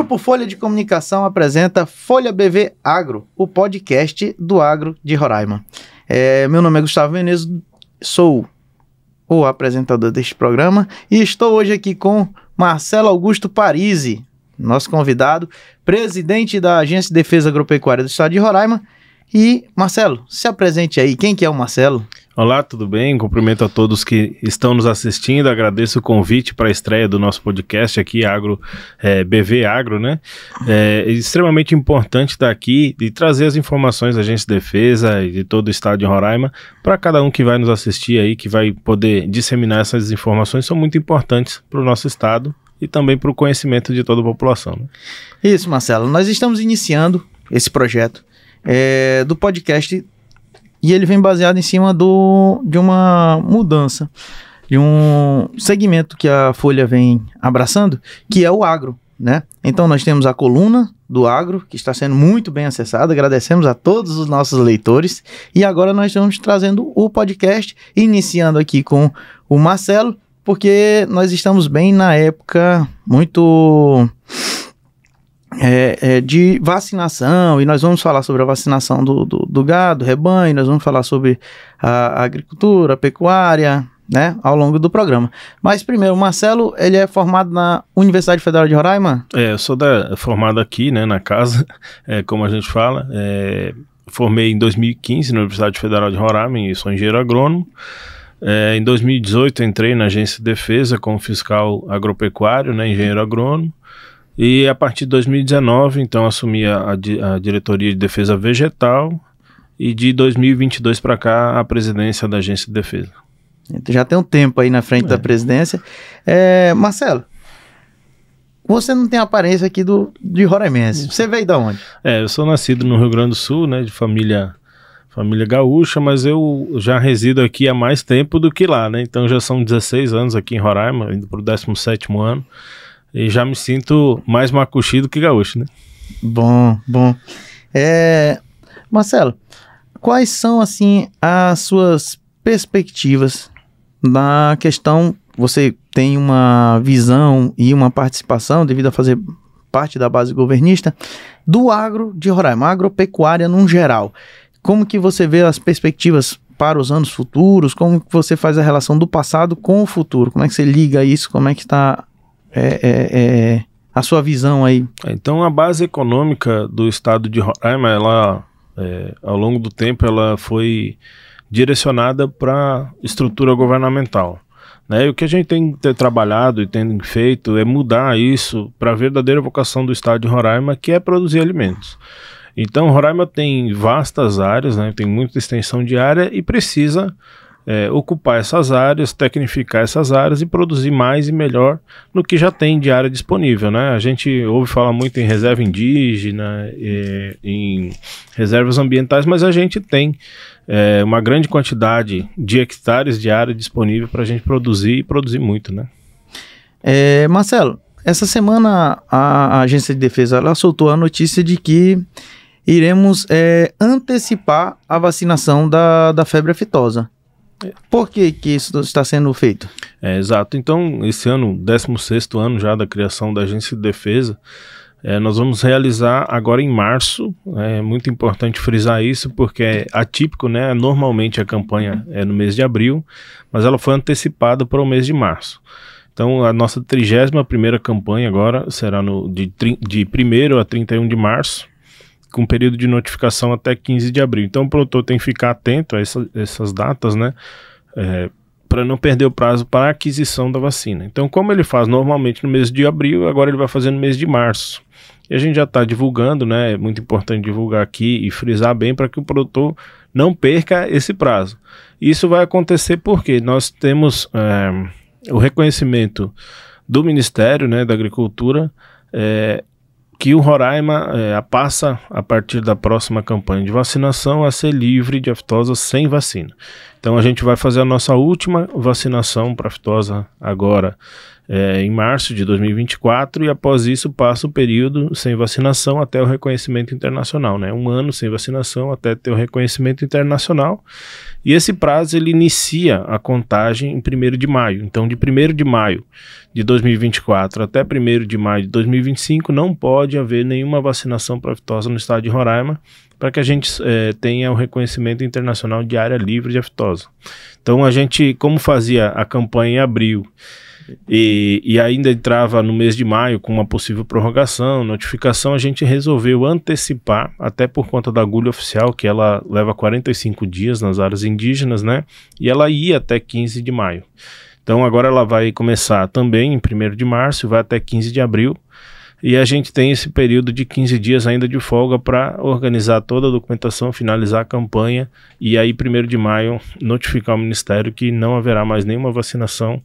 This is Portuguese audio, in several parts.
Grupo Folha de Comunicação apresenta Folha BV Agro, o podcast do agro de Roraima. Meu nome é Gustavo Menezes, sou o apresentador deste programa e estou hoje aqui com Marcelo Augusto Parisi, nosso convidado, presidente da Agência de Defesa Agropecuária do Estado de Roraima. E, Marcelo, se apresente aí. Quem que é o Marcelo? Olá, tudo bem? Cumprimento a todos que estão nos assistindo. Agradeço o convite para a estreia do nosso podcast aqui, BV Agro, né? É extremamente importante estar aqui e trazer as informações da Agência de Defesa e de todo o estado de Roraima para cada um que vai nos assistir aí, que vai poder disseminar essas informações, são muito importantes para o nosso estado e também para o conhecimento de toda a população, né? Isso, Marcelo. Nós estamos iniciando esse projeto do podcast e ele vem baseado em cima de uma mudança, de um segmento que a Folha vem abraçando, que é o agro, né? Então nós temos a coluna do agro, que está sendo muito bem acessada, agradecemos a todos os nossos leitores, e agora nós estamos trazendo o podcast, iniciando aqui com o Marcelo, porque nós estamos bem na época muito de vacinação, e nós vamos falar sobre a vacinação do gado, rebanho, nós vamos falar sobre a agricultura, a pecuária, né, ao longo do programa. Mas primeiro, o Marcelo, ele é formado na Universidade Federal de Roraima? Eu sou formado aqui, né, na casa, como a gente fala. Formei em 2015 na Universidade Federal de Roraima e sou engenheiro agrônomo. Em 2018 entrei na Agência de Defesa como fiscal agropecuário, né, engenheiro agrônomo. E a partir de 2019, então, assumi a diretoria de defesa vegetal e de 2022 para cá a presidência da Agência de Defesa. Já tem um tempo aí na frente da presidência. Marcelo, você não tem aparência aqui de roraimense. Você veio de onde? Eu sou nascido no Rio Grande do Sul, né, de família gaúcha, mas eu já resido aqui há mais tempo do que lá, né? Então já são 16 anos aqui em Roraima, indo para o 17º ano. E já me sinto mais macuxi do que gaúcho, né? Bom. Marcelo, quais são, assim, as suas perspectivas na questão? Você tem uma visão e uma participação, devido a fazer parte da base governista, do agro de Roraima, agropecuária num geral. Como que você vê as perspectivas para os anos futuros? Como que você faz a relação do passado com o futuro? Como é que você liga isso? Como é que está a sua visão aí? Então, a base econômica do estado de Roraima, ela, ao longo do tempo, ela foi direcionada para estrutura governamental, né? E o que a gente tem trabalhado e tem feito é mudar isso para a verdadeira vocação do estado de Roraima, que é produzir alimentos. Então, Roraima tem vastas áreas, né? Tem muita extensão de área e precisa ocupar essas áreas, tecnificar essas áreas e produzir mais e melhor no que já tem de área disponível, né? A gente ouve falar muito em reserva indígena, em reservas ambientais, mas a gente tem uma grande quantidade de hectares de área disponível para a gente produzir e produzir muito, né? Marcelo, essa semana a Agência de Defesa ela soltou a notícia de que iremos antecipar a vacinação da febre aftosa. Por que isso está sendo feito? Exato. Então, esse ano, 16º ano já da criação da Agência de Defesa, nós vamos realizar agora em março. É muito importante frisar isso, porque é atípico, né? Normalmente a campanha é no mês de abril, mas ela foi antecipada para o mês de março. Então, a nossa 31ª campanha agora será de 1º a 31 de março, com período de notificação até 15 de abril. Então o produtor tem que ficar atento a essas datas, né, para não perder o prazo para a aquisição da vacina. Então, como ele faz normalmente no mês de abril, agora ele vai fazer no mês de março. E a gente já está divulgando, né, é muito importante divulgar aqui e frisar bem para que o produtor não perca esse prazo. Isso vai acontecer porque nós temos o reconhecimento do Ministério, né, da Agricultura, que o Roraima passa, a partir da próxima campanha de vacinação, a ser livre de aftosa sem vacina. Então a gente vai fazer a nossa última vacinação para aftosa agora em março de 2024, e após isso passa o período sem vacinação até o reconhecimento internacional, né? 1 ano sem vacinação até ter o reconhecimento internacional, e esse prazo ele inicia a contagem em 1º de maio. Então, de 1º de maio de 2024 até 1º de maio de 2025 não pode haver nenhuma vacinação para aftosa no estado de Roraima, para que a gente tenha o reconhecimento internacional de área livre de aftosa. Então a gente, como fazia a campanha em abril e ainda entrava no mês de maio com uma possível prorrogação, notificação, a gente resolveu antecipar, até por conta da agulha oficial, que ela leva 45 dias nas áreas indígenas, né? E ela ia até 15 de maio. Então agora ela vai começar também em 1º de março e vai até 15 de abril. E a gente tem esse período de 15 dias ainda de folga para organizar toda a documentação, finalizar a campanha e aí 1º de maio notificar o Ministério que não haverá mais nenhuma vacinação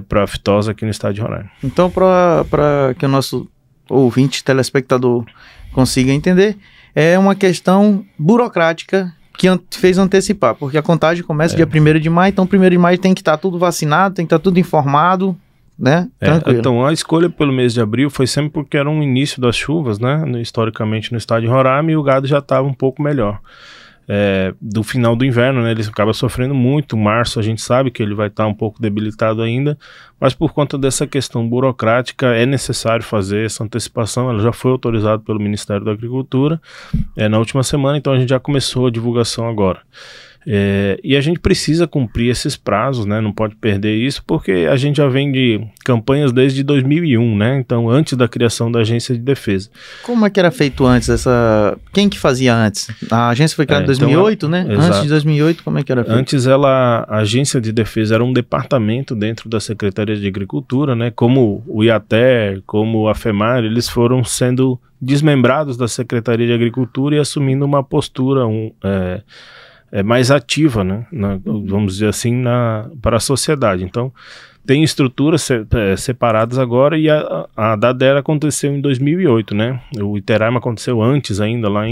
para aftosa aqui no estado de Roraima. Então, para que o nosso ouvinte, telespectador consiga entender, é uma questão burocrática que fez antecipar, porque a contagem começa dia 1º de maio, então 1º de maio tem que estar tudo vacinado, tem que estar tudo informado, né? Então a escolha pelo mês de abril foi sempre porque era um início das chuvas, né? Historicamente no estado de Roraima, e o gado já estava um pouco melhor. Do final do inverno, né? Ele acaba sofrendo muito. Março a gente sabe que ele vai estar um pouco debilitado ainda, mas por conta dessa questão burocrática é necessário fazer essa antecipação. Ela já foi autorizada pelo Ministério da Agricultura na última semana, então a gente já começou a divulgação agora. E a gente precisa cumprir esses prazos, né? Não pode perder isso, porque a gente já vem de campanhas desde 2001, né? Então, antes da criação da Agência de Defesa. Como é que era feito antes? Quem que fazia antes? A agência foi criada em 2008, então, né? Exato. Antes de 2008, como é que era feito? Antes a Agência de Defesa era um departamento dentro da Secretaria de Agricultura, né? Como o IATER, como a FEMAR, eles foram sendo desmembrados da Secretaria de Agricultura e assumindo uma postura mais ativa, né? Vamos dizer assim, para a sociedade. Então, tem estruturas separadas agora, e a DADERA aconteceu em 2008, né? O Iteraima aconteceu antes ainda, lá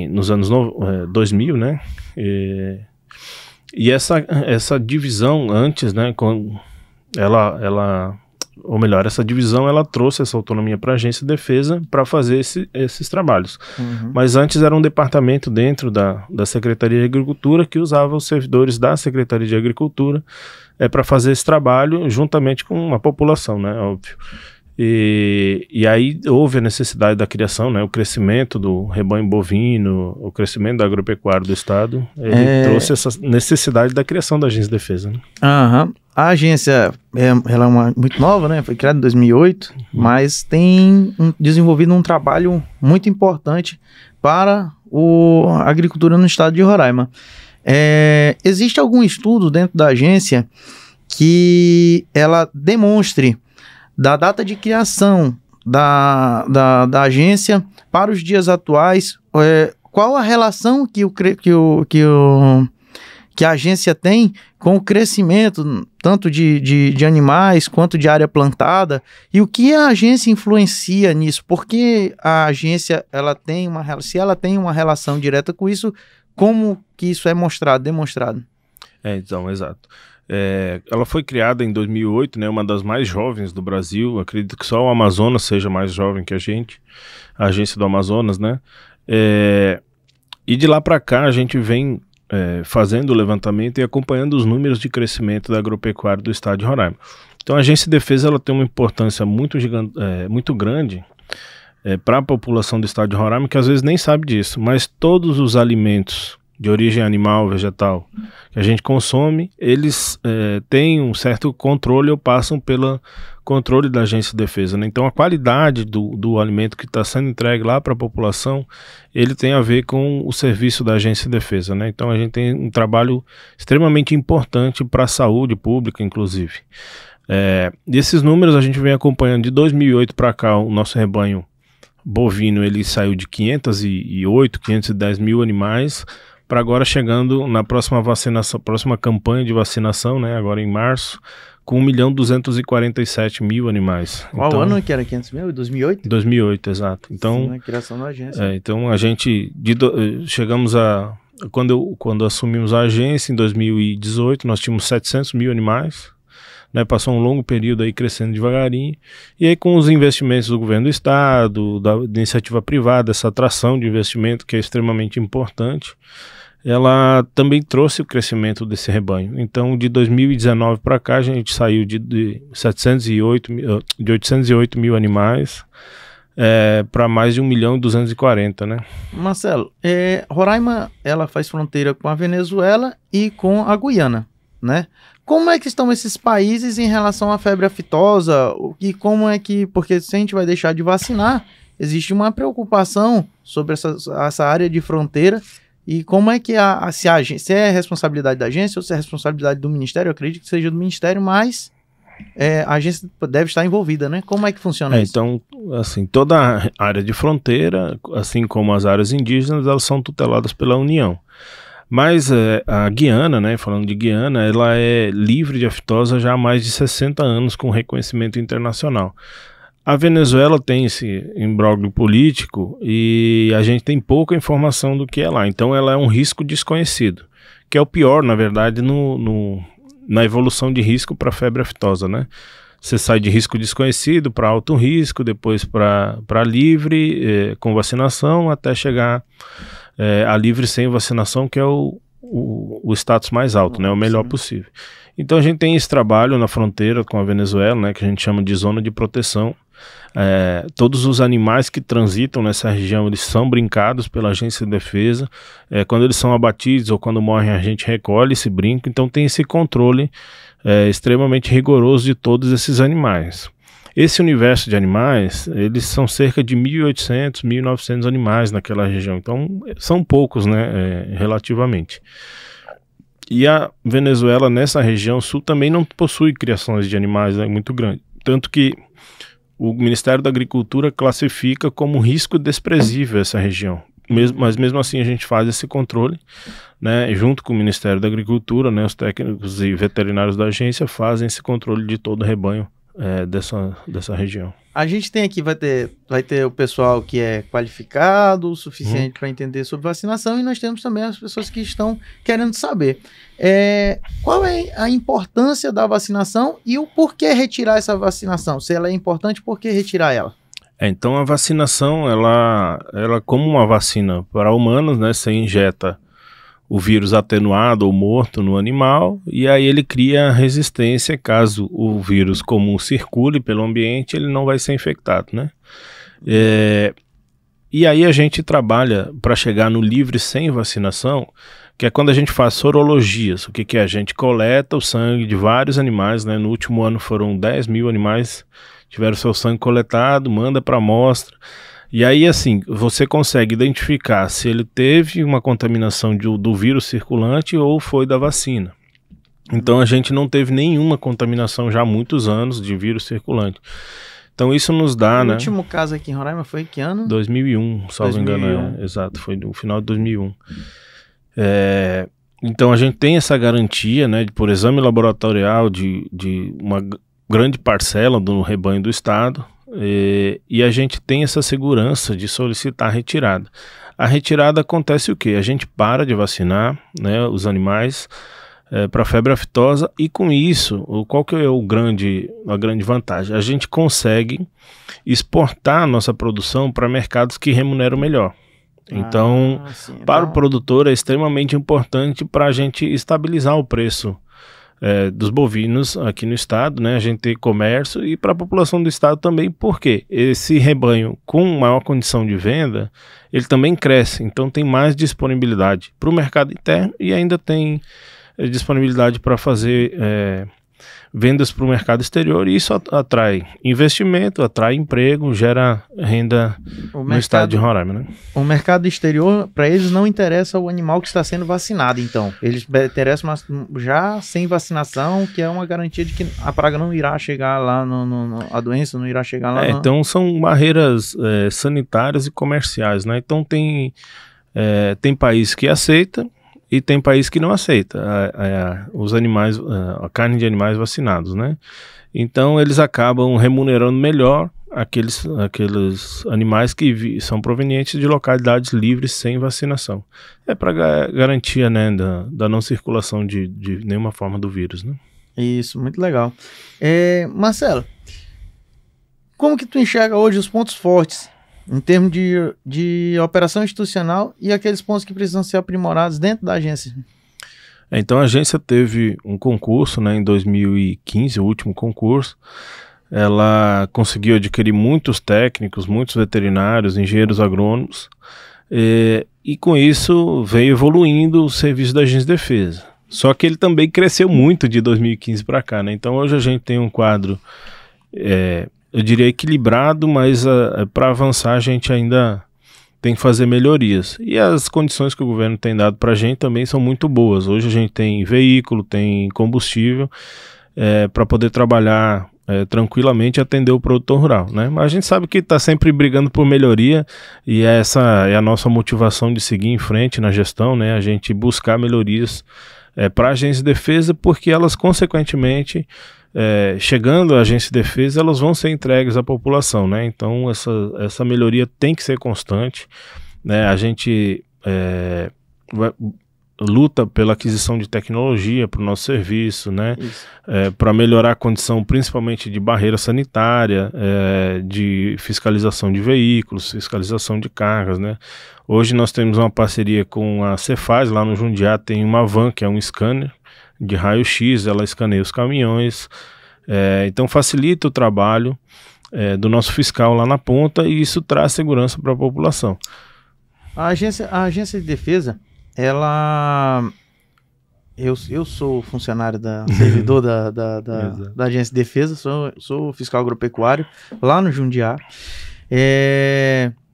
nos anos 2000, né? E essa divisão antes, né? Ou melhor, essa divisão ela trouxe essa autonomia para a Agência de Defesa para fazer esses trabalhos. Uhum. Mas antes era um departamento dentro da Secretaria de Agricultura que usava os servidores da Secretaria de Agricultura para fazer esse trabalho juntamente com a população, né, óbvio. E aí houve a necessidade da criação, né, o crescimento do rebanho bovino, o crescimento da agropecuária do estado, ele trouxe essa necessidade da criação da Agência de Defesa. Né? Aham. A agência, ela é muito nova, né? Foi criada em 2008, mas tem desenvolvido um trabalho muito importante para a agricultura no estado de Roraima. Existe algum estudo dentro da agência que ela demonstre da data de criação da agência para os dias atuais, qual a relação que a agência tem com o crescimento tanto de animais quanto de área plantada, e o que a agência influencia nisso? Porque a agência se ela tem uma relação direta com isso, como que isso é demonstrado? Então, exato. Ela foi criada em 2008, né, uma das mais jovens do Brasil. Acredito que só o Amazonas seja mais jovem que a agência do Amazonas, né? E de lá para cá a gente vem fazendo o levantamento e acompanhando os números de crescimento da agropecuária do estado de Roraima. Então a Agência de Defesa ela tem uma importância muito grande para a população do estado de Roraima, que às vezes nem sabe disso, mas todos os alimentos de origem animal, vegetal, que a gente consome, eles têm um certo controle ou passam pelo controle da Agência de Defesa, né? Então a qualidade do alimento que está sendo entregue lá para a população, ele tem a ver com o serviço da Agência de Defesa, né? Então a gente tem um trabalho extremamente importante para a saúde pública, inclusive. E esses números a gente vem acompanhando de 2008 para cá. O nosso rebanho bovino ele saiu de 508, 510 mil animais, para agora chegando na próxima campanha de vacinação, né, agora em março, com 1.247.000 animais. Qual ano que era 500 mil? 2008? 2008, exato. Então, sim, a criação da agência. Então a gente chegamos a... Quando assumimos a agência em 2018, nós tínhamos 700 mil animais né? Passou um longo período aí crescendo devagarinho, e aí com os investimentos do governo do estado, da iniciativa privada, essa atração de investimento que é extremamente importante, ela também trouxe o crescimento desse rebanho. Então, de 2019 para cá, a gente saiu de 808 mil animais para mais de 1.240.000, né? Marcelo, Roraima, ela faz fronteira com a Venezuela e com a Guiana, né? Como é que estão esses países em relação à febre aftosa? E como é que... Porque se a gente vai deixar de vacinar, existe uma preocupação sobre essa área de fronteira. E como é que se é responsabilidade da agência ou se é responsabilidade do Ministério? Eu acredito que seja do Ministério, mas a agência deve estar envolvida, né? Como é que funciona isso? Então, assim, toda a área de fronteira, assim como as áreas indígenas, elas são tuteladas pela União. Mas a Guiana, né, falando de Guiana, ela é livre de aftosa já há mais de 60 anos com reconhecimento internacional. A Venezuela tem esse imbróglio político e a gente tem pouca informação do que é lá. Então ela é um risco desconhecido, que é o pior, na verdade, na evolução de risco para febre aftosa, né? Você sai de risco desconhecido para alto risco, depois para livre, com vacinação, até chegar a livre sem vacinação, que é o status mais alto, né? O melhor possível. Então a gente tem esse trabalho na fronteira com a Venezuela, né? Que a gente chama de zona de proteção. Todos os animais que transitam nessa região, eles são brincados pela Agência de Defesa. Quando eles são abatidos ou quando morrem, a gente recolhe esse brinco. Então tem esse controle extremamente rigoroso de todos esses animais. Esse universo de animais, eles são cerca de 1.800, 1.900 animais naquela região. Então são poucos, né, relativamente. E a Venezuela, nessa região sul, também não possui criações de animais, né, muito grandes. Tanto que o Ministério da Agricultura classifica como risco desprezível essa região. Mas mesmo assim a gente faz esse controle, né, junto com o Ministério da Agricultura, né, os técnicos e veterinários da agência fazem esse controle de todo o rebanho dessa região. A gente tem aqui, vai ter o pessoal que é qualificado o suficiente para entender sobre vacinação, e nós temos também as pessoas que estão querendo saber qual é a importância da vacinação e o porquê retirar essa vacinação. Se ela é importante, por que retirar ela? Então a vacinação, ela como uma vacina para humanos, né, você injeta o vírus atenuado ou morto no animal, e aí ele cria resistência. Caso o vírus comum circule pelo ambiente, ele não vai ser infectado, né? E aí a gente trabalha para chegar no livre sem vacinação, que é quando a gente faz sorologias. O que é? A gente coleta o sangue de vários animais, né? No último ano foram 10 mil animais, tiveram seu sangue coletado, manda para a amostra. E aí, assim, você consegue identificar se ele teve uma contaminação do vírus circulante ou foi da vacina. Então, a gente não teve nenhuma contaminação já há muitos anos de vírus circulante. Então, isso nos dá, né? O último caso aqui em Roraima foi em que ano? 2001, salvo engano. Exato, foi no final de 2001. Então, a gente tem essa garantia, né, por exame laboratorial de uma grande parcela do rebanho do estado. E a gente tem essa segurança de solicitar a retirada. A retirada acontece o quê? A gente para de vacinar, né, os animais para febre aftosa, e com isso, qual que é a grande vantagem? A gente consegue exportar a nossa produção para mercados que remuneram melhor. Então, para o produtor é extremamente importante para a gente estabilizar o preço dos bovinos aqui no estado, né? A gente ter comércio, e para a população do estado também, porque esse rebanho com maior condição de venda, ele também cresce, então tem mais disponibilidade para o mercado interno e ainda tem disponibilidade para fazer vendas para o mercado exterior, e isso atrai investimento, atrai emprego, gera renda no estado de Roraima, né? O mercado exterior, para eles não interessa o animal que está sendo vacinado, então. Eles interessam já sem vacinação, que é uma garantia de que a praga não irá chegar lá, a doença não irá chegar lá. Então são barreiras sanitárias e comerciais, né? Então tem país que aceita e tem país que não aceita os animais, a carne de animais vacinados, né? Então eles acabam remunerando melhor aqueles animais que são provenientes de localidades livres sem vacinação. É para garantia, né, da não circulação de nenhuma forma do vírus, né? Isso, muito legal. Marcelo, como que tu enxerga hoje os pontos fortes em termos de operação institucional e aqueles pontos que precisam ser aprimorados dentro da agência? Então a agência teve um concurso, né, em 2015, o último concurso. Ela conseguiu adquirir muitos técnicos, muitos veterinários, engenheiros agrônomos, e com isso veio evoluindo o serviço da Agência de Defesa. Só que ele também cresceu muito de 2015 para cá, né? Então hoje a gente tem um quadro, eu diria equilibrado, mas para avançar a gente ainda tem que fazer melhorias. E as condições que o governo tem dado para a gente também são muito boas. Hoje a gente tem veículo, tem combustível para poder trabalhar tranquilamente e atender o produtor rural, né? Mas a gente sabe que está sempre brigando por melhoria e essa é a nossa motivação de seguir em frente na gestão, né? A gente buscar melhorias para a Agência de Defesa, porque elas consequentemente, chegando à Agência de Defesa, elas vão ser entregues à população, né? Então essa melhoria tem que ser constante, né? A gente luta pela aquisição de tecnologia para o nosso serviço, né? Para melhorar a condição principalmente de barreira sanitária, de fiscalização de veículos, fiscalização de cargas, né? Hoje nós temos uma parceria com a Cefaz, lá no Jundiá tem uma van que é um scanner de raio-x, ela escaneia os caminhões, então facilita o trabalho do nosso fiscal lá na ponta e isso traz segurança para a população. A agência de defesa, eu sou funcionário servidor da Agência de Defesa, sou fiscal agropecuário lá no Jundiá.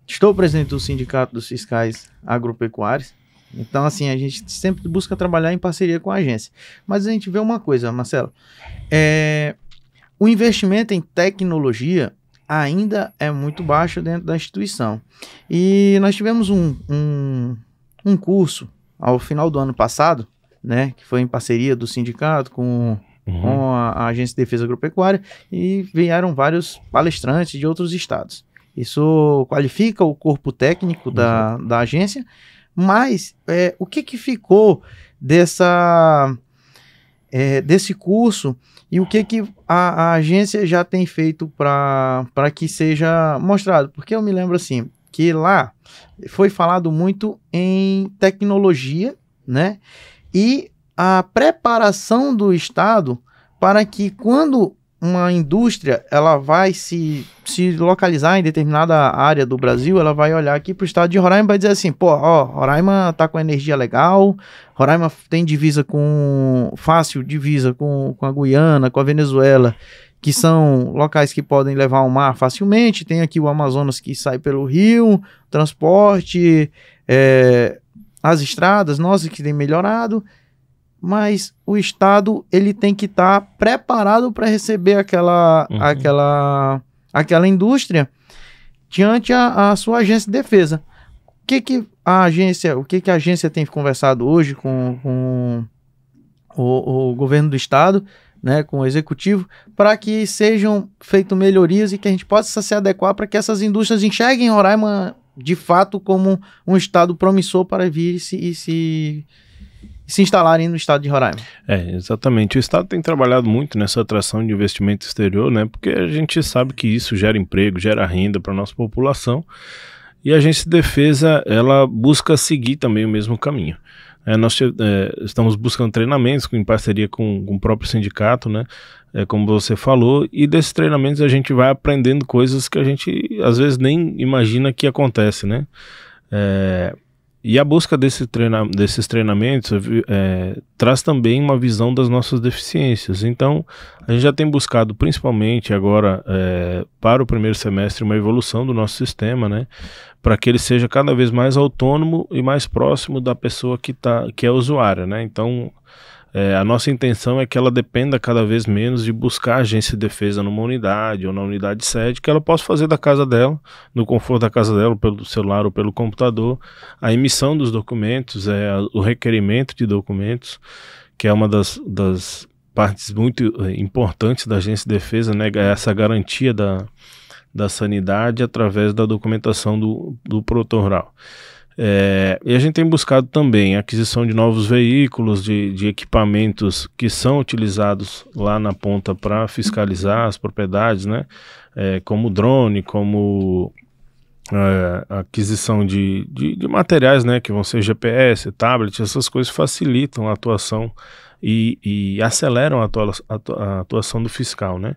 Estou presidente do Sindicato dos Fiscais Agropecuários. Então, assim, a gente sempre busca trabalhar em parceria com a agência. Mas a gente vê uma coisa, Marcelo, o investimento em tecnologia ainda é muito baixo dentro da instituição. E nós tivemos um curso ao final do ano passado, né, que foi em parceria do sindicato com a Agência de Defesa Agropecuária, e vieram vários palestrantes de outros estados. Isso qualifica o corpo técnico da agência, mas o que ficou desse curso e o que a agência já tem feito para que seja mostrado? Porque eu me lembro assim, que lá foi falado muito em tecnologia, né? E a preparação do Estado para que quando uma indústria ela vai se localizar em determinada área do Brasil, ela vai olhar aqui para o estado de Roraima e vai dizer assim, pô, ó, Roraima tá com energia legal, Roraima tem fácil divisa com a Guiana, com a Venezuela, que são locais que podem levar ao mar facilmente, tem aqui o Amazonas que sai pelo rio, transporte, as estradas, nossa, que tem melhorado, mas o Estado ele tem que estar preparado para receber aquela indústria diante a sua agência de defesa. O que a agência tem conversado hoje com o governo do Estado, né, com o executivo, para que sejam feitas melhorias e que a gente possa se adequar para que essas indústrias enxerguem Roraima de fato como um estado promissor para vir e se instalarem no estado de Roraima. Exatamente. O estado tem trabalhado muito nessa atração de investimento exterior, né? Porque a gente sabe que isso gera emprego, gera renda para a nossa população. E a Agência de Defesa, ela busca seguir também o mesmo caminho. Nós estamos buscando treinamentos em parceria com o próprio sindicato, né? Como você falou, e desses treinamentos a gente vai aprendendo coisas que a gente às vezes nem imagina que acontece, né? E a busca desses treinamentos traz também uma visão das nossas deficiências. Então, a gente já tem buscado, principalmente agora, para o primeiro semestre, uma evolução do nosso sistema, né? Para que ele seja cada vez mais autônomo e mais próximo da pessoa que é usuária, né? Então, a nossa intenção é que ela dependa cada vez menos de buscar a agência de defesa numa unidade ou na unidade sede, que ela possa fazer da casa dela, no conforto da casa dela, pelo celular ou pelo computador, a emissão dos documentos, o requerimento de documentos, que é uma das partes muito importantes da agência de defesa, né? Essa garantia da sanidade através da documentação do produtor rural. E a gente tem buscado também a aquisição de novos veículos, de equipamentos que são utilizados lá na ponta para fiscalizar as propriedades, né? Como drone, como a aquisição de materiais, né? Que vão ser GPS, tablet, essas coisas facilitam a atuação e aceleram a atuação do fiscal, né?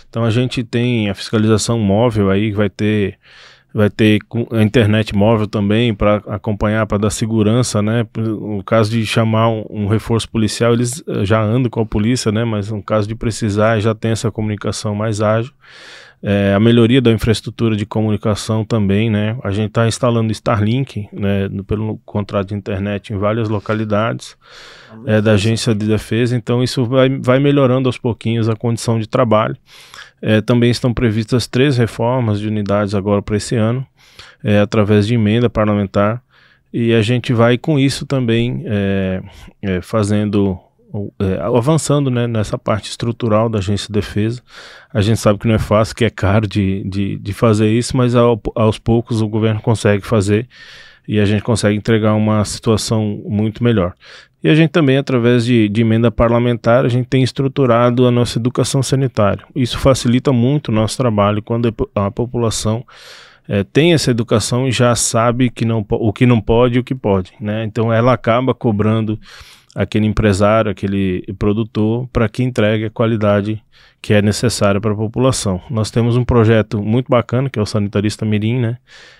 Então a gente tem a fiscalização móvel aí, vai ter a internet móvel também para acompanhar, para dar segurança, né? No caso de chamar um reforço policial, eles já andam com a polícia, né? Mas no caso de precisar, já tem essa comunicação mais ágil. A melhoria da infraestrutura de comunicação também, né? A gente está instalando Starlink, né? Pelo contrato de internet em várias localidades da Agência de Defesa. Então isso vai melhorando aos pouquinhos a condição de trabalho. Também estão previstas 3 reformas de unidades agora para esse ano, através de emenda parlamentar, e a gente vai com isso também avançando, né, nessa parte estrutural da Agência de Defesa. A gente sabe que não é fácil, que é caro de fazer isso, mas aos poucos o governo consegue fazer e a gente consegue entregar uma situação muito melhor. E a gente também, através de emenda parlamentar, a gente tem estruturado a nossa educação sanitária. Isso facilita muito o nosso trabalho quando a população tem essa educação e já sabe o que não pode e o que pode, né? Então ela acaba cobrando aquele empresário, aquele produtor, para que entregue a qualidade que é necessária para a população. Nós temos um projeto muito bacana, que é o Sanitarista Mirim, né?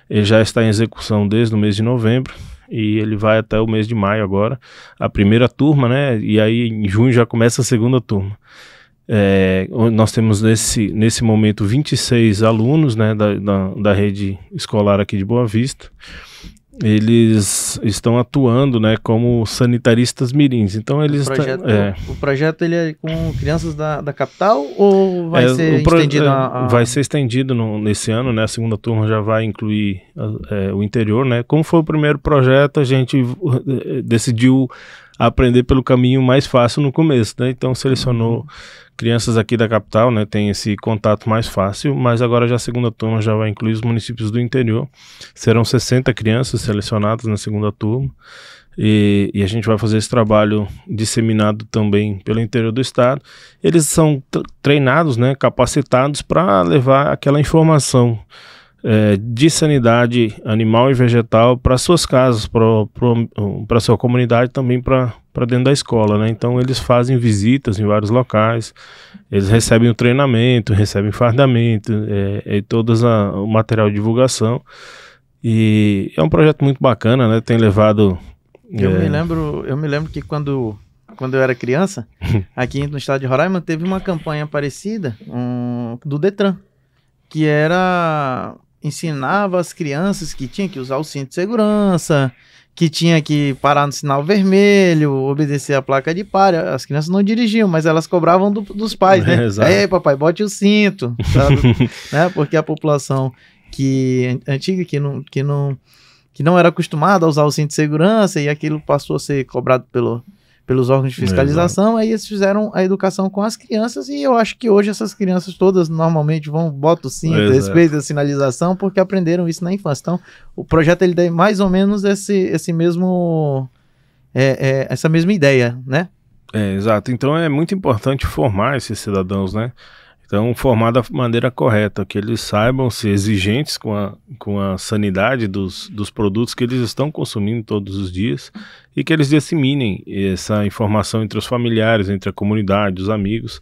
Ele já está em execução desde o mês de novembro, e ele vai até o mês de maio agora, a primeira turma, né? E aí em junho já começa a segunda turma. Nós temos nesse momento 26 alunos, né, da rede escolar aqui de Boa Vista. Eles estão atuando, né, como sanitaristas mirins. Então eles o projeto ele é com crianças da capital ou vai ser estendido? Vai ser estendido nesse ano, né? A segunda turma já vai incluir o interior, né? Como foi o primeiro projeto, a gente decidiu aprender pelo caminho mais fácil no começo, né? Então selecionou crianças aqui da capital, né? Tem esse contato mais fácil, mas agora já a segunda turma já vai incluir os municípios do interior. Serão 60 crianças selecionadas na segunda turma, e a gente vai fazer esse trabalho disseminado também pelo interior do estado. Eles são treinados, né? Capacitados para levar aquela informação de sanidade animal e vegetal para suas casas, para sua comunidade, também para dentro da escola, né? Então eles fazem visitas em vários locais, eles recebem o treinamento, recebem fardamento, todo o material de divulgação, e é um projeto muito bacana, né? Tem levado... Eu me lembro que quando eu era criança, aqui no estado de Roraima, teve uma campanha parecida do Detran, que ensinava as crianças que tinha que usar o cinto de segurança, que tinha que parar no sinal vermelho, obedecer a placa de pare. As crianças não dirigiam, mas elas cobravam dos pais, né? Ei, papai, bote o cinto, sabe? Né? Porque a população antiga que não era acostumada a usar o cinto de segurança, e aquilo passou a ser cobrado pelos órgãos de fiscalização. Aí eles fizeram a educação com as crianças, e eu acho que hoje essas crianças todas normalmente botam o cinto, respeitam a sinalização, porque aprenderam isso na infância. Então o projeto ele tem mais ou menos essa mesma ideia, né? Exato. Então é muito importante formar esses cidadãos, né? Então, formar da maneira correta, que eles saibam ser exigentes com a sanidade dos produtos que eles estão consumindo todos os dias, e que eles disseminem essa informação entre os familiares, entre a comunidade, os amigos.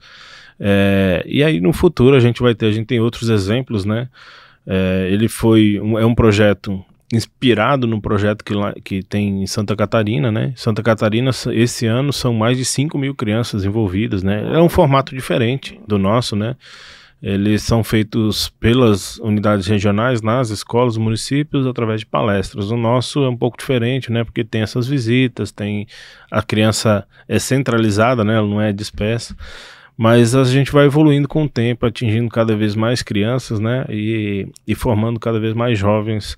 E aí no futuro a gente tem outros exemplos, né? É um projeto inspirado no projeto que tem em Santa Catarina, né? Santa Catarina, esse ano, são mais de 5.000 crianças envolvidas, né? É um formato diferente do nosso, né? Eles são feitos pelas unidades regionais, nas escolas, municípios, através de palestras. O nosso é um pouco diferente, né? Porque tem essas visitas, a criança é centralizada, né? Ela não é dispersa. Mas a gente vai evoluindo com o tempo, atingindo cada vez mais crianças, né? E formando cada vez mais jovens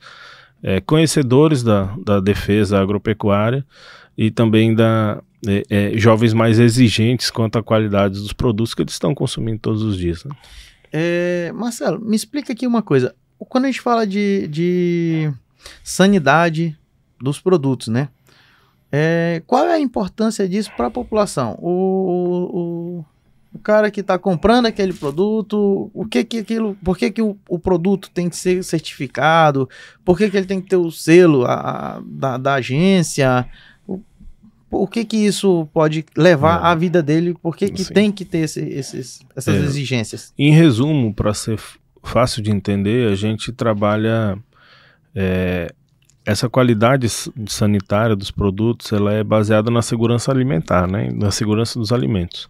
conhecedores da defesa agropecuária, e também jovens mais exigentes quanto à qualidade dos produtos que eles estão consumindo todos os dias, né? Marcelo, me explica aqui uma coisa. Quando a gente fala de sanidade dos produtos, né? Qual é a importância disso para a população? O cara que está comprando aquele produto, por que o produto tem que ser certificado? Por que ele tem que ter o selo da agência? O que isso pode levar à vida dele? Por que tem que ter essas exigências? Em resumo, para ser fácil de entender, a gente trabalha... essa qualidade sanitária dos produtos, ela é baseada na segurança alimentar, né? Na segurança dos alimentos.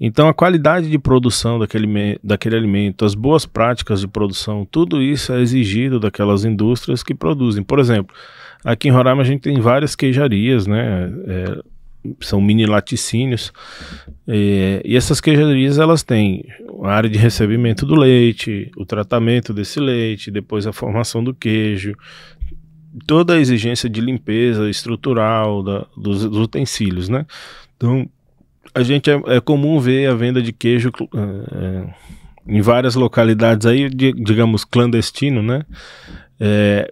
Então, a qualidade de produção daquele alimento, as boas práticas de produção, tudo isso é exigido daquelas indústrias que produzem. Por exemplo, aqui em Roraima a gente tem várias queijarias, né? São mini laticínios, e essas queijarias elas têm a área de recebimento do leite, o tratamento desse leite, depois a formação do queijo, toda a exigência de limpeza estrutural dos utensílios, né? Então, a gente é comum ver a venda de queijo em várias localidades aí, digamos, clandestino, né?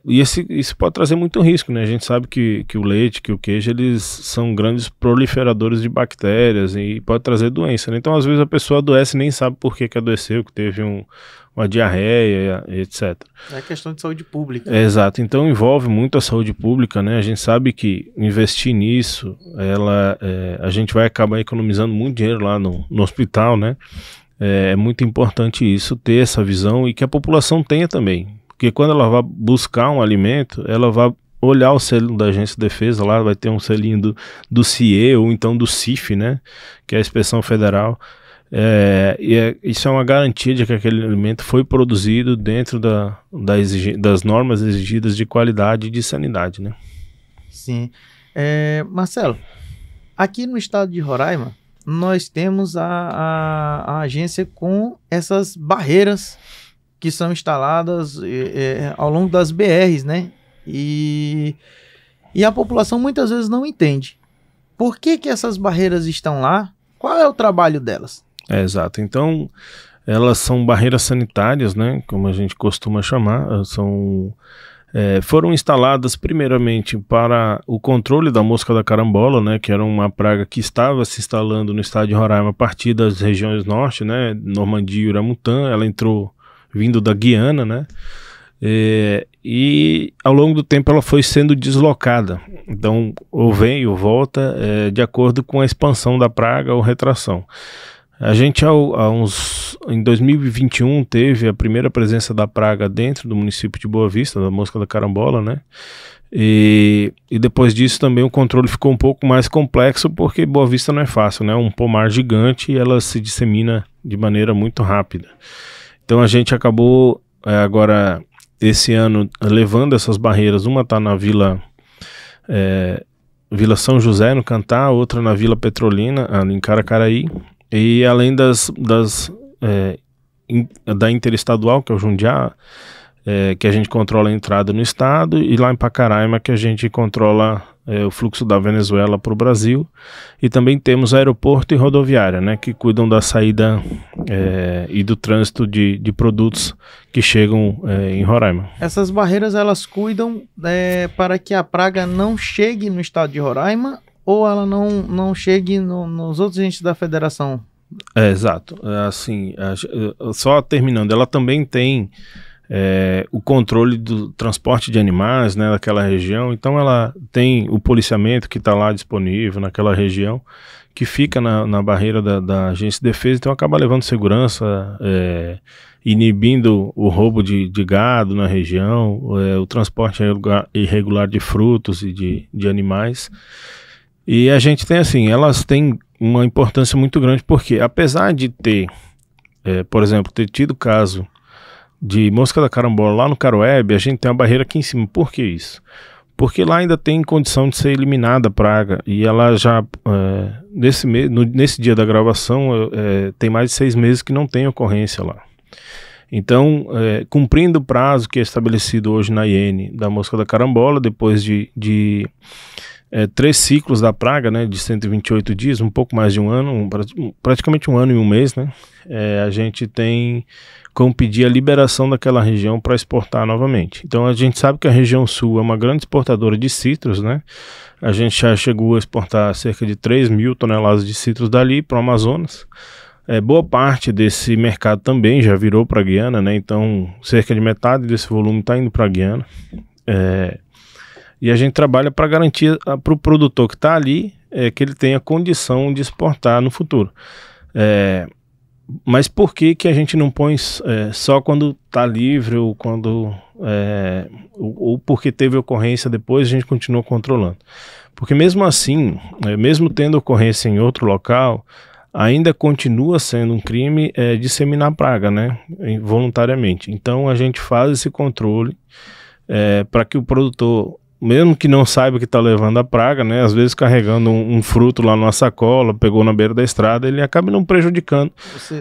E isso pode trazer muito risco, né? A gente sabe que o leite, que o queijo, eles são grandes proliferadores de bactérias e pode trazer doença, né? Então, às vezes, a pessoa adoece e nem sabe por que adoeceu, que teve uma diarreia, etc. É questão de saúde pública. Exato, então envolve muito a saúde pública, né? A gente sabe que investir nisso, a gente vai acabar economizando muito dinheiro lá no hospital, né? É muito importante isso, ter essa visão e que a população tenha também. Porque quando ela vai buscar um alimento, ela vai olhar o selo da Agência de Defesa, lá vai ter um selinho do CIE ou então do CIF, né? Que é a Inspeção Federal. Isso é uma garantia de que aquele alimento foi produzido dentro das normas exigidas de qualidade e de sanidade, né? Sim. Marcelo, aqui no estado de Roraima, nós temos a agência com essas barreiras que são instaladas ao longo das BRs, né? E a população muitas vezes não entende. Por que essas barreiras estão lá? Qual é o trabalho delas? Exato. Então, elas são barreiras sanitárias, né? Como a gente costuma chamar. Foram instaladas primeiramente para o controle da mosca da carambola, né? Que era uma praga que estava se instalando no estado de Roraima a partir das regiões norte, né? Normandia e Uramutã. Ela entrou vindo da Guiana, né? E ao longo do tempo ela foi sendo deslocada. Então, ou vem ou volta de acordo com a expansão da praga ou retração. A gente, em 2021, teve a primeira presença da praga dentro do município de Boa Vista, da mosca da carambola, né? E depois disso também o controle ficou um pouco mais complexo, porque Boa Vista não é fácil, né? Um pomar gigante e ela se dissemina de maneira muito rápida. Então a gente acabou agora, esse ano, levando essas barreiras. Uma está na Vila São José, no Cantá, outra na Vila Petrolina, em Caracaraí. E além da interestadual, que é o Jundiá, que a gente controla a entrada no estado, e lá em Pacaraima, que a gente controla o fluxo da Venezuela para o Brasil. E também temos aeroporto e rodoviária, né, que cuidam da saída e do trânsito de produtos que chegam em Roraima. Essas barreiras, elas cuidam para que a praga não chegue no estado de Roraima, ou ela não chegue nos outros entes da federação? Exato. Assim, só terminando, ela também tem o controle do transporte de animais, né, daquela região. Então ela tem o policiamento que está lá disponível naquela região, que fica na barreira da Agência de Defesa. Então acaba levando segurança, inibindo o roubo de gado na região, o transporte irregular de frutos e de animais. E a gente tem assim, elas têm uma importância muito grande, porque apesar de ter, por exemplo, ter tido caso de mosca da carambola lá no Caroebe, a gente tem uma barreira aqui em cima. Por que isso? Porque lá ainda tem condição de ser eliminada a praga, e ela já, nesse dia da gravação, tem mais de 6 meses que não tem ocorrência lá. Então, cumprindo o prazo que é estabelecido hoje na IN da mosca da carambola, depois de 3 ciclos da praga, né, de 128 dias, um pouco mais de um ano, praticamente um ano e um mês, né, a gente tem como pedir a liberação daquela região para exportar novamente. Então a gente sabe que a região sul é uma grande exportadora de citros, né, a gente já chegou a exportar cerca de 3 mil toneladas de citros dali para o Amazonas. Boa parte desse mercado também já virou para a Guiana, né, então cerca de metade desse volume está indo para a Guiana. E a gente trabalha para garantir para o produtor que está ali que ele tenha condição de exportar no futuro. Mas por que a gente não põe só quando está livre ou quando ou porque teve ocorrência depois a gente continua controlando? Porque mesmo assim, mesmo tendo ocorrência em outro local, ainda continua sendo um crime disseminar praga, né, voluntariamente. Então a gente faz esse controle para que o produtor, mesmo que não saiba que está levando a praga, né, às vezes carregando um fruto lá numa sacola, pegou na beira da estrada, ele acaba não prejudicando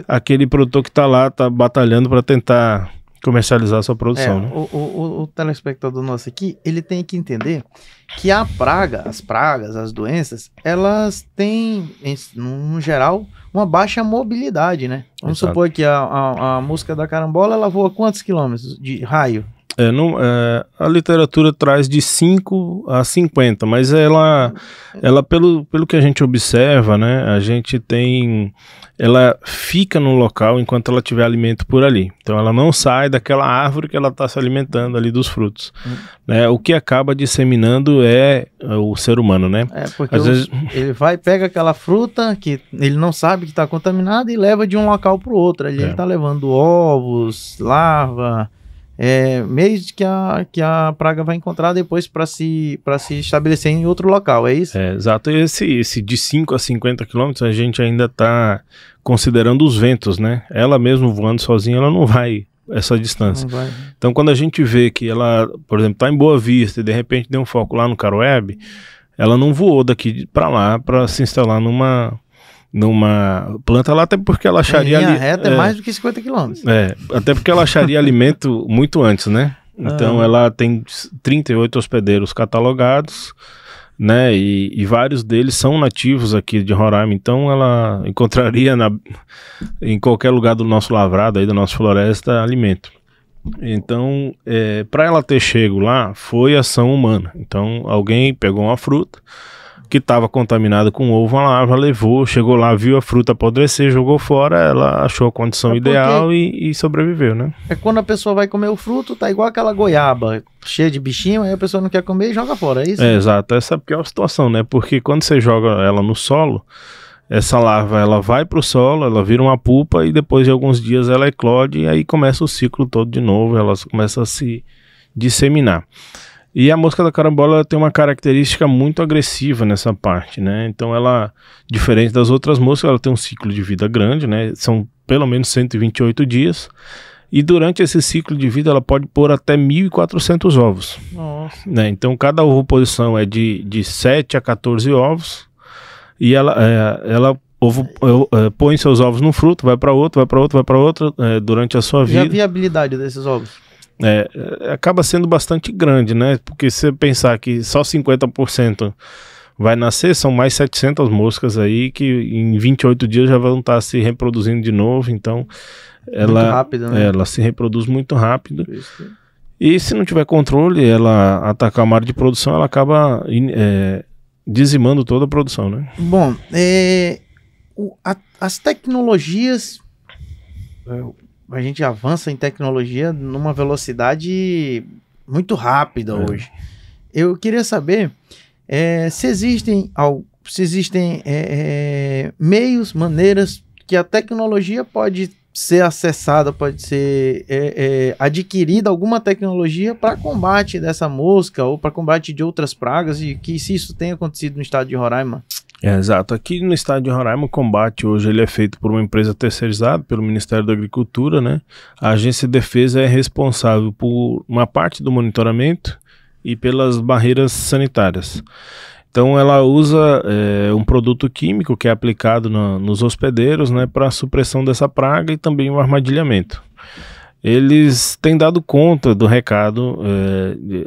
aquele produtor que está lá, está batalhando para tentar comercializar a sua produção. Né? O telespectador nosso aqui, ele tem que entender que a praga, as pragas, as doenças, elas têm, no geral, uma baixa mobilidade, né? Vamos supor que a mosca da carambola, ela voa quantos quilômetros de raio? A literatura traz de 5 a 50, mas ela pelo que a gente observa, né, ela fica no local enquanto ela tiver alimento por ali. Então ela não sai daquela árvore que ela está se alimentando ali dos frutos. Né? O que acaba disseminando é o ser humano, né? Porque ele vai, pega aquela fruta que ele não sabe que está contaminada e leva de um local para o outro. Ali ele está levando ovos, larva, meios que a praga vai encontrar depois para se estabelecer em outro local, é isso? Exato. E esse de 5 a 50 quilômetros a gente ainda está considerando os ventos, né? Ela mesmo voando sozinha, ela não vai essa distância. Não vai. Então quando a gente vê que ela, por exemplo, está em Boa Vista e de repente deu um foco lá no Caroebe, ela não voou daqui para lá para se instalar numa planta lá, até porque ela acharia... Linha reta é mais do que 50 quilômetros. Até porque ela acharia alimento muito antes, né? Então ela tem 38 hospedeiros catalogados, né? E vários deles são nativos aqui de Roraima, então ela encontraria em qualquer lugar do nosso lavrado, aí da nossa floresta, alimento. Então, para ela ter chego lá, foi ação humana. Então, alguém pegou uma fruta que estava contaminada com ovo, a larva levou, chegou lá, viu a fruta apodrecer, jogou fora, ela achou a condição ideal e sobreviveu, né? Quando a pessoa vai comer o fruto, tá igual aquela goiaba, cheia de bichinho, aí a pessoa não quer comer e joga fora, é isso? Exato, essa é a pior situação, né? Porque quando você joga ela no solo, essa larva, ela vai para o solo, ela vira uma pupa e depois de alguns dias ela eclode e aí começa o ciclo todo de novo, ela começa a se disseminar. E a mosca da carambola tem uma característica muito agressiva nessa parte, né? Então ela, diferente das outras moscas, ela tem um ciclo de vida grande, né? São pelo menos 128 dias. E durante esse ciclo de vida ela pode pôr até 1.400 ovos. Nossa. Né? Então cada ovoposição é de 7 a 14 ovos. E ela põe seus ovos num fruto, vai para outro, vai para outro, vai para outro durante a sua vida. E a viabilidade desses ovos? Acaba sendo bastante grande, né? Porque se você pensar que só 50% vai nascer, são mais 700 moscas aí que em 28 dias já vão estar se reproduzindo de novo, então ela, muito rápido, né? Ela se reproduz muito rápido. E se não tiver controle, ela atacar a área de produção, ela acaba dizimando toda a produção, né? Bom, as tecnologias... A gente avança em tecnologia numa velocidade muito rápida hoje. Eu queria saber se existem meios, maneiras que a tecnologia pode ser acessada, pode ser adquirida alguma tecnologia para combate dessa mosca ou para combate de outras pragas e que se isso tem acontecido no estado de Roraima. Exato. Aqui no estado de Roraima, o combate hoje ele é feito por uma empresa terceirizada, pelo Ministério da Agricultura, né? A Agência de Defesa é responsável por uma parte do monitoramento e pelas barreiras sanitárias. Então ela usa um produto químico que é aplicado nos hospedeiros, né, para a supressão dessa praga e também o armadilhamento. eles têm dado conta do recado,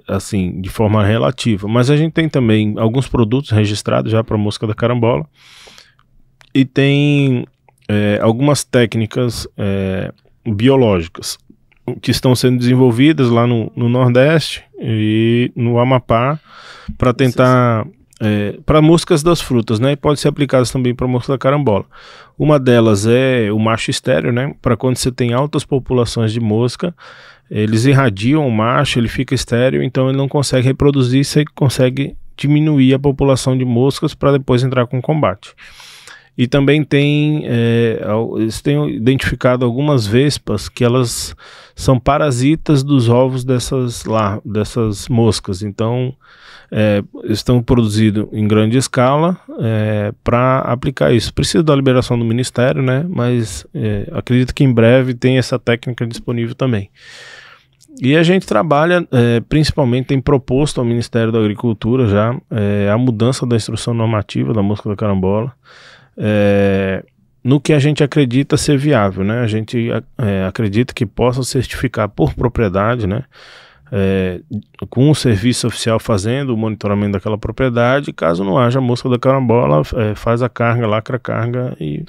assim, de forma relativa. Mas a gente tem também alguns produtos registrados já para mosca da carambola e tem algumas técnicas biológicas que estão sendo desenvolvidas lá no Nordeste e no Amapá para tentar... para moscas das frutas, né? E pode ser aplicadas também para mosca da carambola. Uma delas é o macho estéreo, né? Para quando você tem altas populações de mosca, eles irradiam o macho, ele fica estéreo, então ele não consegue reproduzir, você consegue diminuir a população de moscas para depois entrar com combate. E também tem, eles têm identificado algumas vespas que elas são parasitas dos ovos dessas moscas. Então, estão produzidos em grande escala para aplicar isso. Precisa da liberação do Ministério, né? Mas acredito que em breve tem essa técnica disponível também. E a gente trabalha, principalmente, tem proposto ao Ministério da Agricultura já a mudança da instrução normativa da mosca da carambola, no que a gente acredita ser viável, né? A gente acredita que possa certificar por propriedade, né? Com o serviço oficial fazendo o monitoramento daquela propriedade, caso não haja mosca da carambola, faz a carga, lacra a carga e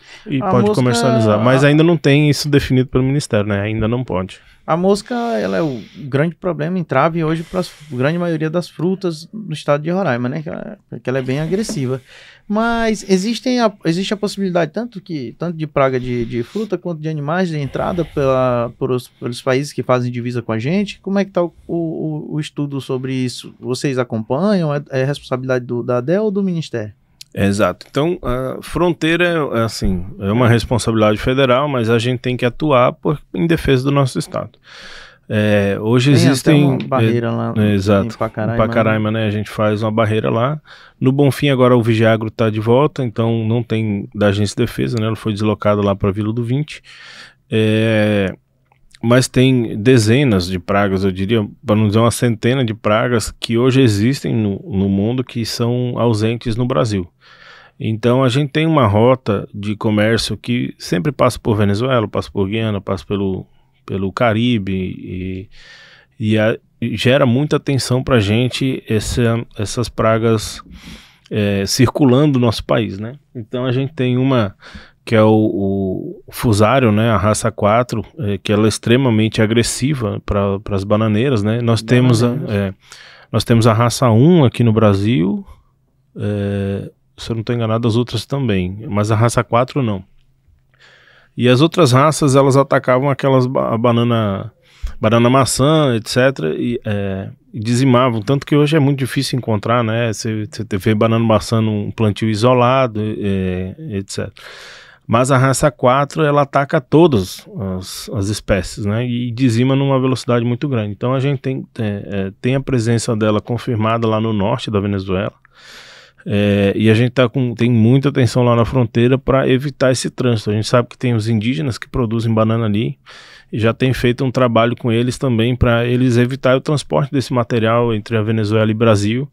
pode comercializar. Mas ainda não tem isso definido pelo Ministério, né? Ainda não pode. A mosca, ela é o grande problema, entrave hoje para a grande maioria das frutas do estado de Roraima, né? Que ela é bem agressiva. Mas existe a possibilidade tanto de praga de fruta quanto de animais de entrada pelos países que fazem divisa com a gente. Como é que está o estudo sobre isso? Vocês acompanham? É responsabilidade da ADEL ou do Ministério? Exato. Então, a fronteira é uma responsabilidade federal, mas a gente tem que atuar em defesa do nosso estado. Hoje existem uma barreira lá em Pacaraima, né? A gente faz uma barreira lá. No Bonfim agora o Vigiagro está de volta, então não tem da Agência de Defesa, né? Ela foi deslocada lá para a Vila do 20. Mas tem dezenas de pragas, eu diria, para não dizer uma centena de pragas que hoje existem no mundo que são ausentes no Brasil. Então a gente tem uma rota de comércio que sempre passa por Venezuela, passa por Guiana, passa pelo Caribe e gera muita atenção para a gente essas pragas circulando o nosso país, né? Então a gente tem uma que é o fusário, né, a raça 4, que ela é extremamente agressiva para as bananeiras, né? Nós temos a raça 1 aqui no Brasil, se eu não estou enganado, as outras também, mas a raça 4 não. E as outras raças, elas atacavam a banana maçã, etc., e dizimavam, tanto que hoje é muito difícil encontrar, né? Você vê banana maçã num plantio isolado, etc. Mas a raça 4, ela ataca todas as espécies, né? E dizima numa velocidade muito grande. Então a gente tem a presença dela confirmada lá no norte da Venezuela. E a gente tem muita atenção lá na fronteira para evitar esse trânsito. A gente sabe que tem os indígenas que produzem banana ali e já tem feito um trabalho com eles também para eles evitar o transporte desse material entre a Venezuela e Brasil.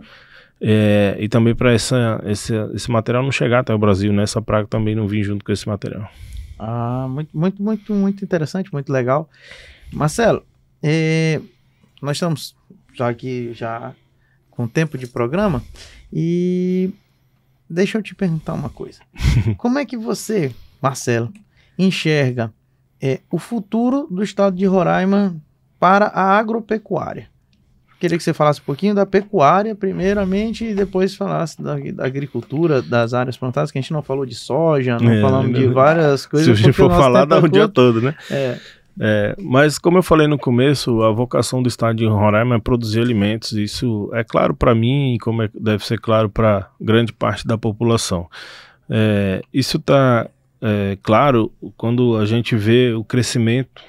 E também para esse material não chegar até o Brasil, né? Essa praga também não vir junto com esse material. Muito interessante, muito legal. Marcelo, nós estamos já com tempo de programa e deixa eu te perguntar uma coisa. Como é que você, Marcelo, enxerga o futuro do estado de Roraima para a agropecuária? Queria que você falasse um pouquinho da pecuária, primeiramente, e depois falasse da agricultura, das áreas plantadas, que a gente não falou de soja, não falamos de várias coisas. Se a gente for falar, dá o dia todo, né? Mas como eu falei no começo, a vocação do estado de Roraima é produzir alimentos. Isso é claro para mim e como deve ser claro para grande parte da população. Isso está claro quando a gente vê o crescimento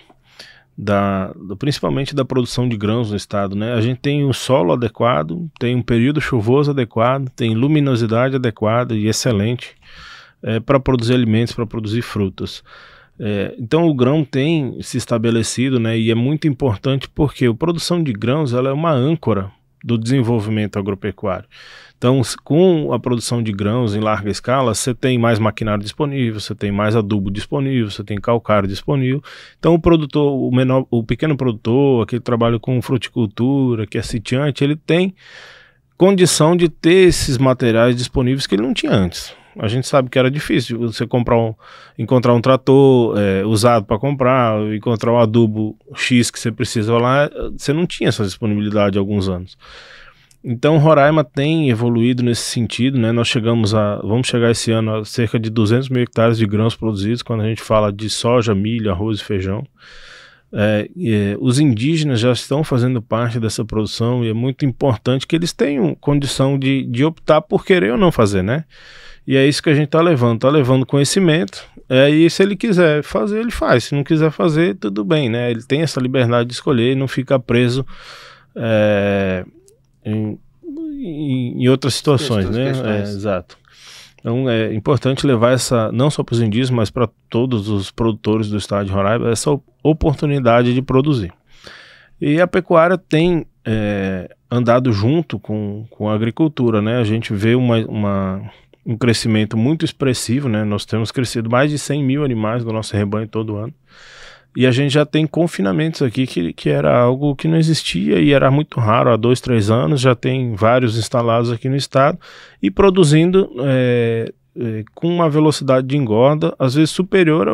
principalmente da produção de grãos no estado, né? A gente tem um solo adequado, tem um período chuvoso adequado, tem luminosidade adequada e excelente para produzir alimentos, para produzir frutas. Então o grão tem se estabelecido, né? E é muito importante porque a produção de grãos ela é uma âncora do desenvolvimento agropecuário. Então, com a produção de grãos em larga escala, você tem mais maquinário disponível, você tem mais adubo disponível, você tem calcário disponível. Então, o produtor, o pequeno produtor, aquele que trabalha com fruticultura, que é sitiante, ele tem condição de ter esses materiais disponíveis que ele não tinha antes. A gente sabe que era difícil você encontrar um trator usado para comprar, encontrar um adubo X que você precisa lá, você não tinha essa disponibilidade há alguns anos. Então Roraima tem evoluído nesse sentido, né? Nós vamos chegar esse ano a cerca de 200 mil hectares de grãos produzidos, quando a gente fala de soja, milho, arroz e feijão. Os indígenas já estão fazendo parte dessa produção e é muito importante que eles tenham condição de optar por querer ou não fazer, né? E é isso que a gente está levando conhecimento, e se ele quiser fazer, ele faz, se não quiser fazer, tudo bem, né? Ele tem essa liberdade de escolher e não fica preso em outras situações, né? Exato. Então é importante levar não só para os indígenas, mas para todos os produtores do estado de Roraima, essa oportunidade de produzir. E a pecuária tem andado junto com a agricultura, né? A gente vê um crescimento muito expressivo, né? Nós temos crescido mais de 100 mil animais no nosso rebanho todo ano. E a gente já tem confinamentos aqui que era algo que não existia e era muito raro há 2, 3 anos. Já tem vários instalados aqui no estado e produzindo com uma velocidade de engorda, às vezes superior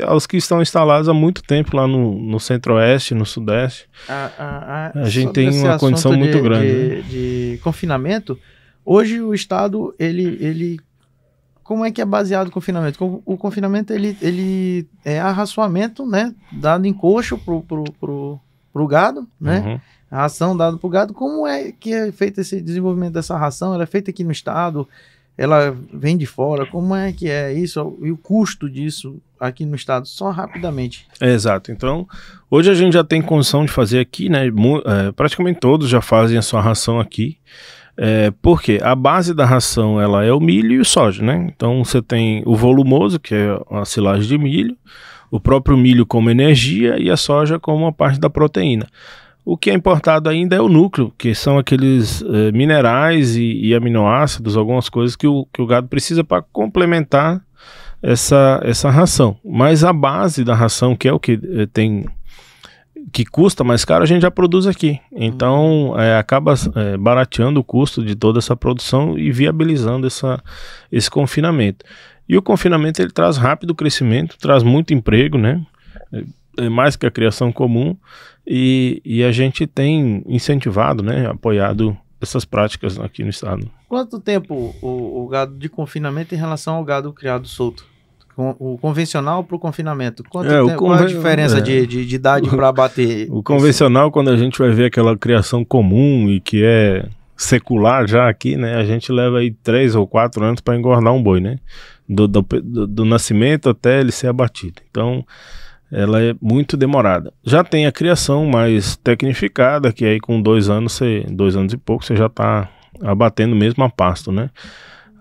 aos que estão instalados há muito tempo lá no centro-oeste, no sudeste. A gente tem uma condição muito grande. De confinamento, hoje o estado, ele como é que é baseado o confinamento? O confinamento, ele é arraçoamento, né? Dado em coxo pro gado, né? Uhum. A ração dada pro gado. Como é que é feito esse desenvolvimento dessa ração? Ela é feita aqui no estado? Ela vem de fora? Como é que é isso? E o custo disso aqui no estado? Só rapidamente. Exato. Então, hoje a gente já tem condição de fazer aqui, né? Praticamente todos já fazem a sua ração aqui. Porque a base da ração ela é o milho e o soja, né? Então você tem o volumoso, que é a silagem de milho, o próprio milho como energia e a soja como uma parte da proteína. O que é importado ainda é o núcleo, que são aqueles minerais e aminoácidos, algumas coisas que o gado precisa para complementar essa ração. Mas a base da ração, que é o que custa mais caro, a gente já produz aqui. Então acaba barateando o custo de toda essa produção e viabilizando esse confinamento. E o confinamento ele traz rápido crescimento, traz muito emprego, né? É mais que a criação comum, e a gente tem incentivado, né, apoiado essas práticas aqui no estado. Quanto tempo o gado de confinamento em relação ao gado criado solto? O convencional para o confinamento? Qual a diferença de idade para abater? O convencional, quando a gente vai ver aquela criação comum e que é secular já aqui, né, a gente leva aí 3 ou 4 anos para engordar um boi, né, do nascimento até ele ser abatido. Então ela é muito demorada. Já tem a criação mais tecnificada, que aí com 2 anos, 2 anos e pouco, você já está abatendo mesmo a pasto, né?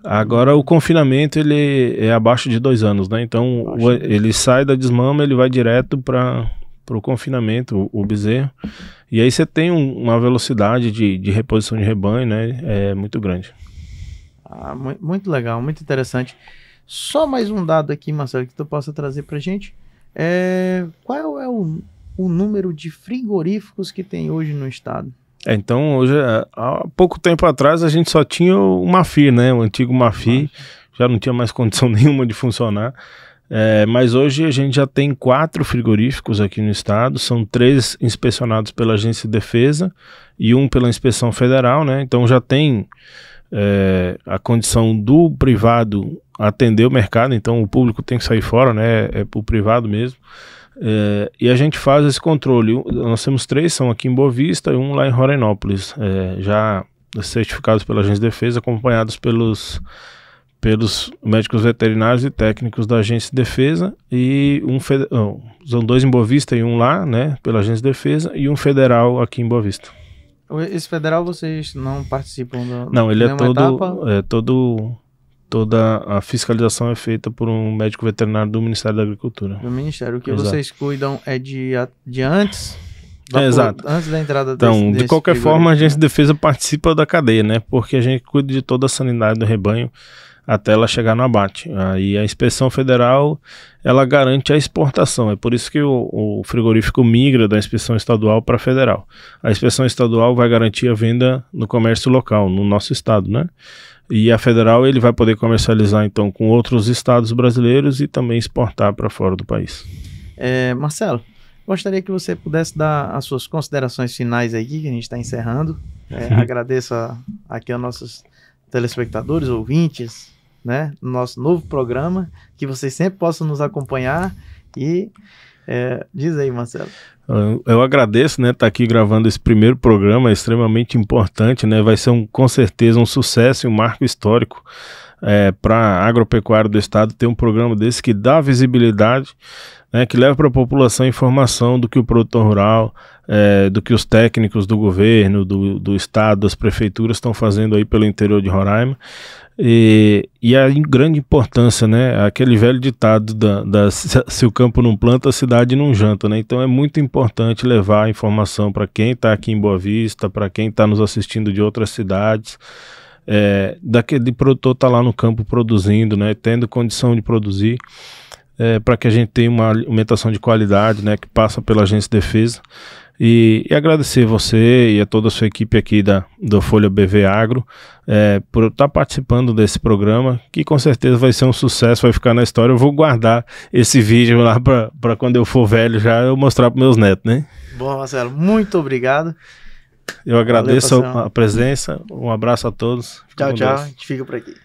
Agora o confinamento ele é abaixo de 2 anos, né? Então ele sai da desmama, ele vai direto para o confinamento, o bezerro. E aí você tem uma velocidade de reposição de rebanho, né? É muito grande. Muito legal, muito interessante. Só mais um dado aqui, Marcelo, que tu possa trazer para a gente. Qual é o número de frigoríficos que tem hoje no estado? Então hoje, há pouco tempo atrás a gente só tinha o Mafir, né? O antigo Mafir, já não tinha mais condição nenhuma de funcionar. Mas hoje a gente já tem 4 frigoríficos aqui no estado, são 3 inspecionados pela Agência de Defesa e 1 pela Inspeção Federal, né? Então já tem a condição do privado atender o mercado, então o público tem que sair fora, né? É para o privado mesmo. E a gente faz esse controle. Nós temos 3, são aqui em Boa Vista e 1 lá em Rorainópolis, já certificados pela Agência de Defesa, acompanhados pelos médicos veterinários e técnicos da Agência de Defesa, e são 2 em Boa Vista e 1 lá, né, pela Agência de Defesa, e 1 federal aqui em Boa Vista. Esse federal vocês não participam Não, ele toda a fiscalização é feita por um médico veterinário do Ministério da Agricultura. Do Ministério. O que Exato. Vocês cuidam é de antes Exato. Antes da entrada Então, de qualquer forma, a Agência de Defesa participa da cadeia, né? Porque a gente cuida de toda a sanidade do rebanho até ela chegar no abate. Aí a inspeção federal, ela garante a exportação. É por isso que o frigorífico migra da inspeção estadual para a federal. A inspeção estadual vai garantir a venda no comércio local, no nosso estado, né? E a federal ele vai poder comercializar então com outros estados brasileiros e também exportar para fora do país. Marcelo, gostaria que você pudesse dar as suas considerações finais aqui, que a gente está encerrando. Agradeço aqui aos nossos telespectadores, ouvintes, né, no nosso novo programa, que vocês sempre possam nos acompanhar e diz aí, Marcelo. Eu agradeço, né, estar aqui gravando esse primeiro programa, é extremamente importante, né, vai ser com certeza um sucesso e um marco histórico para a agropecuária do estado ter um programa desse que dá visibilidade, né, que leva para a população informação do que o produtor rural, do que os técnicos do governo, do estado, das prefeituras estão fazendo aí pelo interior de Roraima. E a grande importância, né, aquele velho ditado se o campo não planta, a cidade não janta, né? Então é muito importante levar a informação para quem está aqui em Boa Vista, para quem está nos assistindo de outras cidades, daquele produtor tá lá no campo produzindo, né, tendo condição de produzir, para que a gente tenha uma alimentação de qualidade, né, que passa pela Agência de Defesa. E agradecer você e a toda a sua equipe aqui da Folha BV Agro por estar participando desse programa, que com certeza vai ser um sucesso, vai ficar na história. Eu vou guardar esse vídeo lá para quando eu for velho já eu mostrar para meus netos, né? Bom, Marcelo, muito obrigado. Eu agradeço a presença, um abraço a todos. Tchau, a gente fica por aqui.